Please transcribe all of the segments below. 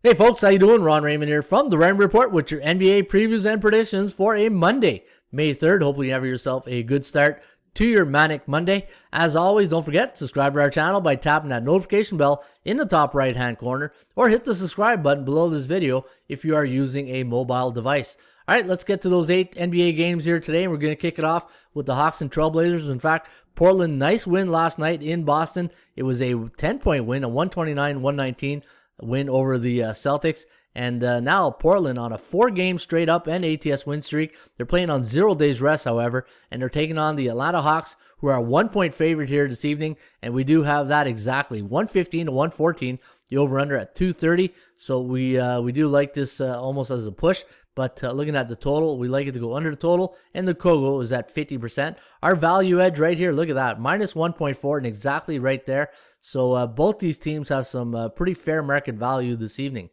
Hey folks, how you doing? Ron Raymond here from the Raymond Report with your NBA previews and predictions for a Monday, May 3rd. Hopefully you have yourself a good start to your Manic Monday. As always, don't forget to subscribe to our channel by tapping that notification bell in the top right hand corner, or hit the subscribe button below this video if you are using a mobile device. All right, let's get to those 8 NBA games here today, and we're going to kick it off with the Hawks and Trailblazers. In fact, Portland, nice win last night in Boston. It was a 10-point win, a 129-119 win over the Celtics. And now Portland on a 4-game straight up and ATS win streak. They're playing on 0 days rest, however, and they're taking on the Atlanta Hawks, who are a 1-point favorite here this evening. And we do have that exactly, 115 to 114, the over-under at 230. So we do like this almost as a push. But looking at the total, we like it to go under the total, and the Kogo is at 50%. Our value edge right here, look at that, minus 1.4, and exactly right there. So both these teams have some pretty fair market value this evening.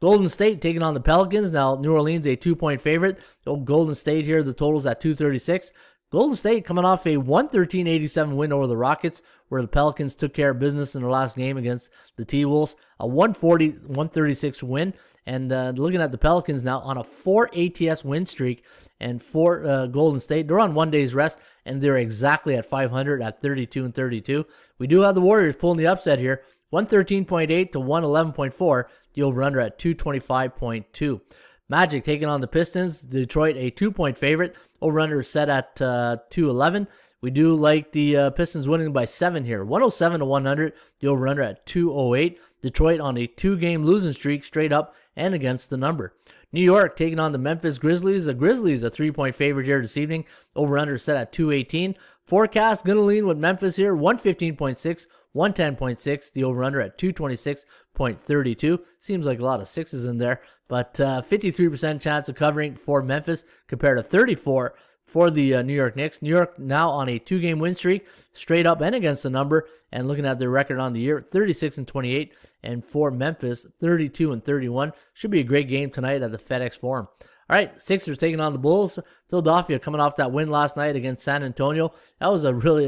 Golden State taking on the Pelicans. Now, New Orleans, a 2-point favorite. Golden State here, the total's at 236. Golden State coming off a 113-87 win over the Rockets, where the Pelicans took care of business in their last game against the T-Wolves. A 140-136 win. And looking at the Pelicans now on a 4 ATS win streak, and for Golden State, they're on 1 day's rest, and they're exactly at 500 at 32-32. We do have the Warriors pulling the upset here, 113.8 to 111.4, the over-under at 225.2. Magic taking on the Pistons. Detroit, a 2-point favorite. Over-under is set at 211. We do like the Pistons winning by 7 here. 107 to 100. The over-under at 208. Detroit on a 2-game losing streak straight up and against the number. New York taking on the Memphis Grizzlies. The Grizzlies a 3-point favorite here this evening. Over-under set at 218. Forecast going to lean with Memphis here. 115.6, 110.6. The over-under at 226.32. Seems like a lot of sixes in there. But 53% chance of covering for Memphis compared to 34 for the New York Knicks. New York now on a 2-game win streak, straight up and against the number. And looking at their record on the year, 36-28. And for Memphis, 32-31. Should be a great game tonight at the FedEx Forum. All right, Sixers taking on the Bulls. Philadelphia coming off that win last night against San Antonio. That was a really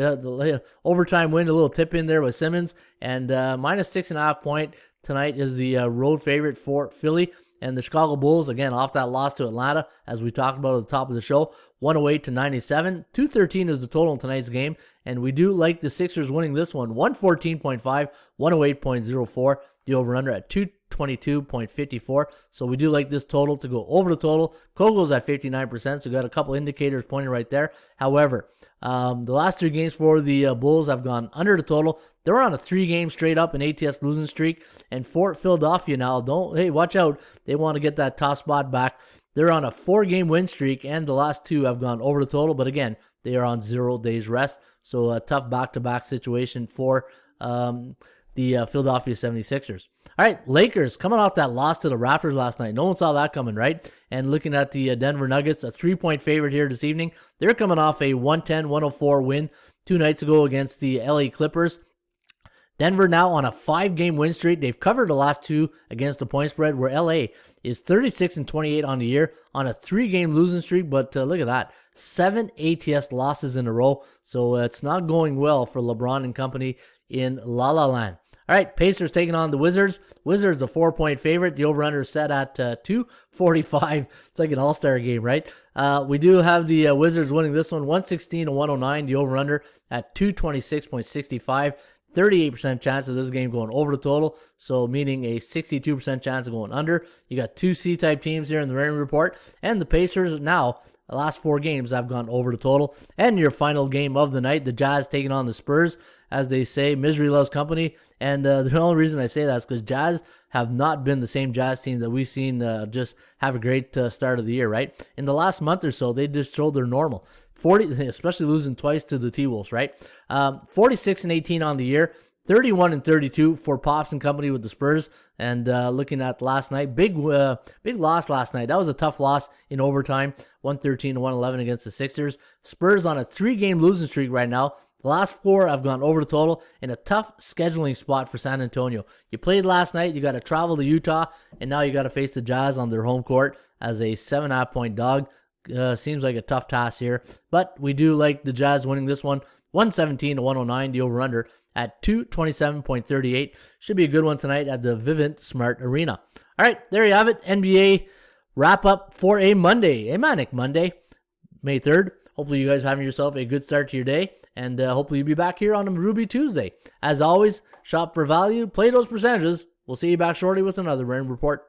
overtime win, a little tip in there with Simmons. And minus 6.5 point tonight is the road favorite for Philly. And the Chicago Bulls, again, off that loss to Atlanta, as we talked about at the top of the show, 108 to 97. 213 is the total in tonight's game. And we do like the Sixers winning this one, 114.5, 108.04. The over-under at 222.54. So we do like this total to go over the total. Kogo's at 59%, so we got a couple indicators pointing right there. However, the last 3 games for the Bulls have gone under the total. They're on a 3-game straight up and ATS losing streak. And for Philadelphia now, watch out. They want to get that top spot back. They're on a 4-game win streak, and the last 2 have gone over the total. But again, they are on 0 days rest. So a tough back-to-back situation for the Philadelphia 76ers. All right, Lakers coming off that loss to the Raptors last night. No one saw that coming, right? And looking at the Denver Nuggets, a 3-point favorite here this evening. They're coming off a 110-104 win 2 nights ago against the LA Clippers. Denver now on a 5-game win streak. They've covered the last 2 against the point spread, where LA is 36-28 on the year on a 3-game losing streak. But look at that, 7 ATS losses in a row. So it's not going well for LeBron and company in La La Land. All right, Pacers taking on the Wizards. Wizards a 4-point favorite. The over-under is set at 245. It's like an all-star game, right? We do have the Wizards winning this one, 116 to 109. The over-under at 226.65. 38% chance of this game going over the total, so meaning a 62% chance of going under. You got 2 C-type teams here in the Raymond Report, and the Pacers now, the last 4 games have gone over the total. And your final game of the night, the Jazz taking on the Spurs. As they say, misery loves company, and the only reason I say that is because Jazz have not been the same Jazz team that we've seen just have a great start of the year, right? In the last month or so, they just showed their normal. 40, especially losing twice to the T-Wolves, right? 46-18 on the year, 31-32 for Pops and company with the Spurs. And looking at last night, big loss last night. That was a tough loss in overtime, 113-111 against the Sixers. Spurs on a 3-game losing streak right now. The last 4 have gone over the total in a tough scheduling spot for San Antonio. You played last night, you got to travel to Utah, and now you got to face the Jazz on their home court as a 7.5-point dog. Seems like a tough task here, but we do like the Jazz winning this one, 117 to 109, the over-under at 227.38. Should be a good one tonight at the Vivint Smart Arena. All right, there you have it. NBA wrap up for a Monday, a Manic Monday, May 3rd. Hopefully you guys having yourself a good start to your day, and hopefully you'll be back here on a Ruby Tuesday. As always, shop for value, play those percentages. We'll see you back shortly with another Raymond Report.